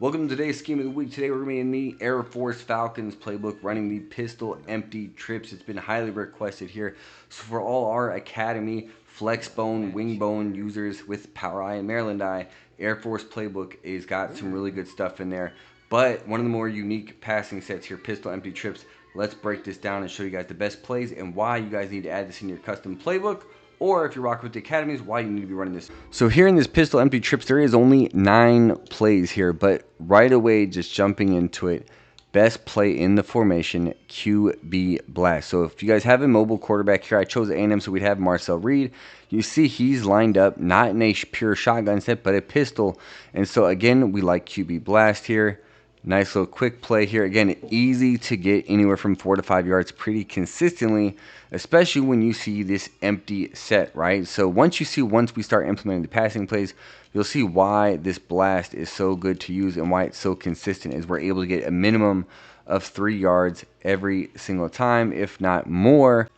Welcome to today's scheme of the week. Today we're going to be in the Air Force Falcons playbook running the pistol empty trips. It's been highly requested here. So for all our Academy, Flexbone, Wingbone users with Power Eye and Maryland Eye, Air Force playbook has got some really good stuff in there. But one of the more unique passing sets here, pistol empty trips. Let's break this down and show you guys the best plays and why you guys need to add this in your custom playbook, or if you're rocking with the academies, why you need to be running this. So here in this pistol empty trips, there is only 9 plays here, but right away, just jumping into it, best play in the formation, QB blast. So if you guys have a mobile quarterback here, I chose A&M so we'd have Marcel Reed. You see he's lined up, not in a pure shotgun set, but a pistol. And so again, we like QB blast here. Nice little quick play here. Again, easy to get anywhere from 4 to 5 yards pretty consistently, especially when you see this empty set, right? So once we start implementing the passing plays, you'll see why this blast is so good to use and why it's so consistent, is we're able to get a minimum of 3 yards every single time, if not more.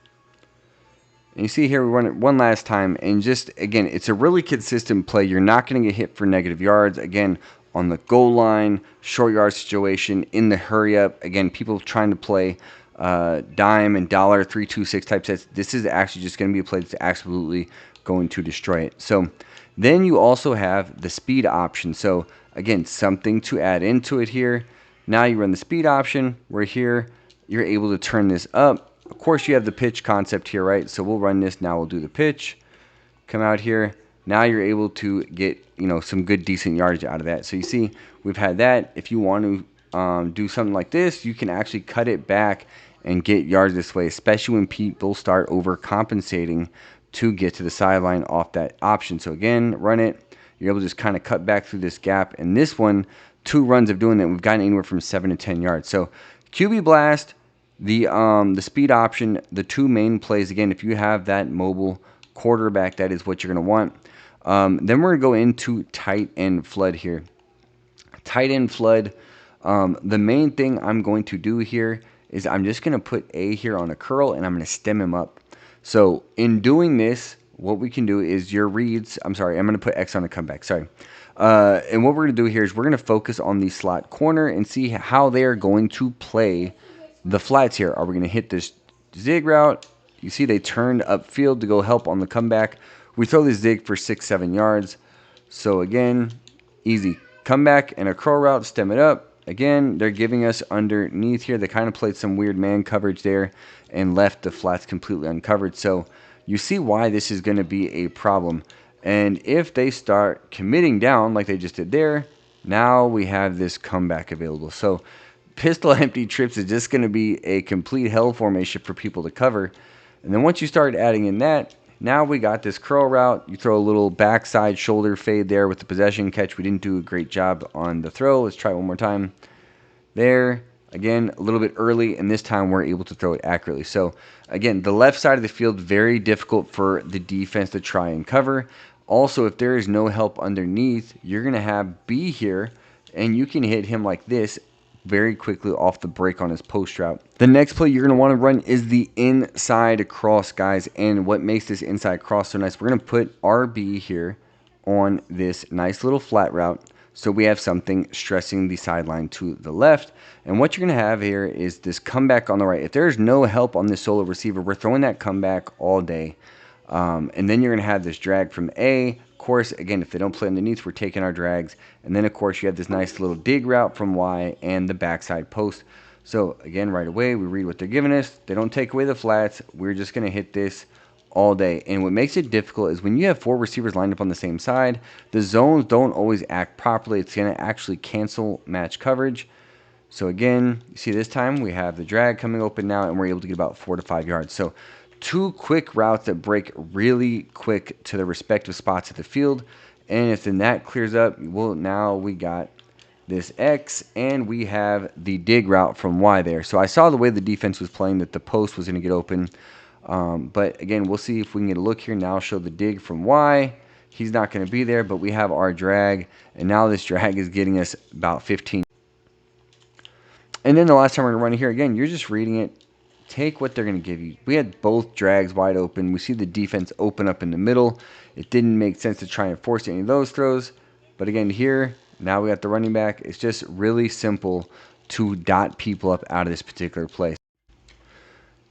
And you see here, we run it one last time, and just, again, it's a really consistent play. You're not going to get hit for negative yards. Again, on the goal line, short yard situation, in the hurry up. Again, people trying to play dime and dollar 3-2-6 type sets. This is actually just going to be a play that's absolutely going to destroy it. So then you also have the speed option. So again, something to add into it here. Now you run the speed option. We're here. You're able to turn this up. Of course, you have the pitch concept here, right? So we'll run this. Now we'll do the pitch. Come out here. Now you're able to get, some good, decent yardage out of that. So you see, we've had that. If you want to do something like this, you can actually cut it back and get yards this way, especially when people start overcompensating to get to the sideline off that option. So again, run it. You're able to just kind of cut back through this gap. And this one, 2 runs of doing that, we've gotten anywhere from 7 to 10 yards. So QB blast, the speed option, the 2 main plays. Again, if you have that mobile quarterback, that is what you're going to want. Then we're going to go into tight end flood here. Tight end flood, the main thing I'm going to do here is I'm just going to put A here on a curl, and I'm going to stem him up. So in doing this, what we can do is your reads, I'm going to put X on a comeback, sorry. And what we're going to do here is we're going to focus on the slot corner and see how they're going to play the flats here. Are we going to hit this zig route? You see they turned upfield to go help on the comeback. We throw this zig for 6-7 yards. So again, easy comeback and a curl route, stem it up. Again, they're giving us underneath here. They kind of played some weird man coverage there and left the flats completely uncovered. So you see why this is going to be a problem. And if they start committing down like they just did there, now we have this comeback available. So pistol empty trips is just going to be a complete hell formation for people to cover. And then once you start adding in that, now we got this curl route. You throw a little backside shoulder fade there with the possession catch. We didn't do a great job on the throw. Let's try one more time. There. Again, a little bit early, and this time we're able to throw it accurately. So, again, the left side of the field, very difficult for the defense to try and cover. Also, if there is no help underneath, you're going to have B here, and you can hit him like this very quickly off the break on his post route. The next play you're going to want to run is the inside cross, guys. And what makes this inside cross so nice, we're going to put RB here on this nice little flat route. So we have something stressing the sideline to the left. And what you're going to have here is this comeback on the right. If there's no help on this solo receiver, we're throwing that comeback all day. And then you're going to have this drag from A. Of course, again, if they don't play underneath, we're taking our drags. And then, of course, you have this nice little dig route from Y and the backside post. So, again, right away, we read what they're giving us. They don't take away the flats. We're just going to hit this all day. And what makes it difficult is when you have 4 receivers lined up on the same side, the zones don't always act properly. It's going to actually cancel match coverage. So, again, you see this time we have the drag coming open now, and we're able to get about 4 to 5 yards. So, 2 quick routes that break really quick to the respective spots of the field. And if then that clears up, well, now we got this X, and we have the dig route from Y there. So I saw the way the defense was playing that the post was going to get open. But again, we'll see if we can get a look here. Now show the dig from Y. He's not going to be there, but we have our drag. And now this drag is getting us about 15. And then the last time we're going to run it here, again, you're just reading it. Take what they're going to give you. We had both drags wide open. We see the defense open up in the middle. It didn't make sense to try and force any of those throws. But again, here, Now we got the running back. It's just really simple to dot people up out of this particular play.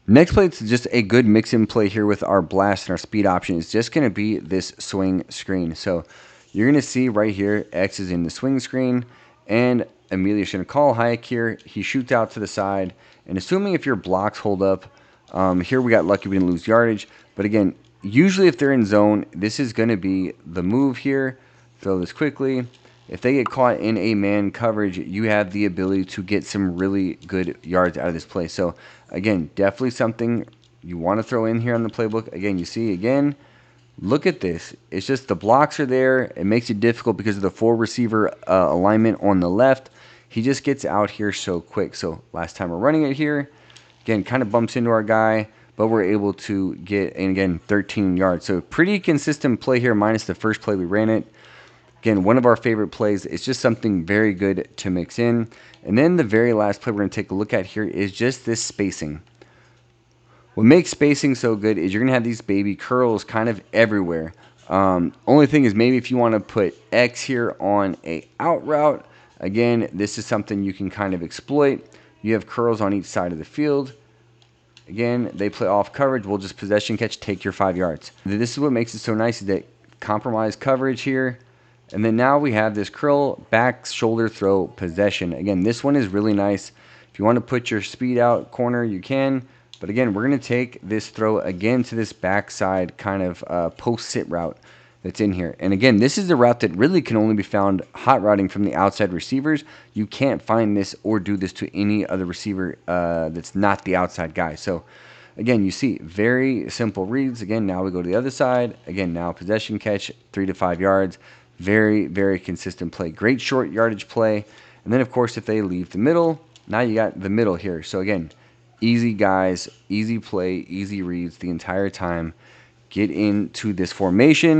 Next play, it's just a good mix-in play here with our blast and our speed option. It's just going to be this swing screen. So you're going to see right here, X is in the swing screen, and Emilia's going to call Hayek here. He shoots out to the side, and assuming if your blocks hold up, here we got lucky we didn't lose yardage. But again, usually if they're in zone, this is going to be the move here. Throw this quickly. If they get caught in a man coverage, you have the ability to get some really good yards out of this play. So, again, definitely something you want to throw in here on the playbook. Again, you see, again, look at this. It's just the blocks are there. It makes it difficult because of the 4-receiver alignment on the left. He just gets out here so quick. So, last time we're running it here, again, kind of bumps into our guy, but we're able to get, and again, 13 yards. So, pretty consistent play here, minus the first play we ran it. Again, one of our favorite plays. It's just something very good to mix in. And then the very last play we're going to take a look at here is just this spacing. What makes spacing so good is you're going to have these baby curls kind of everywhere. Only thing is maybe if you want to put X here on a out route, again, this is something you can kind of exploit. You have curls on each side of the field. Again, they play off coverage. We'll just possession catch, take your 5 yards. This is what makes it so nice is that compromise coverage here. And then now we have this curl, back, shoulder throw, possession. Again, this one is really nice. If you want to put your speed out corner, you can. But again, we're going to take this throw again to this backside kind of post-sit route that's in here. And again, this is the route that really can only be found hot routing from the outside receivers. You can't find this or do this to any other receiver that's not the outside guy. So again, you see very simple reads. Again, now we go to the other side. Again, now possession catch, 3 to 5 yards. Very, very consistent play. Great short yardage play. And then, of course, if they leave the middle, now you got the middle here. So, again, easy guys, easy play, easy reads the entire time. Get into this formation.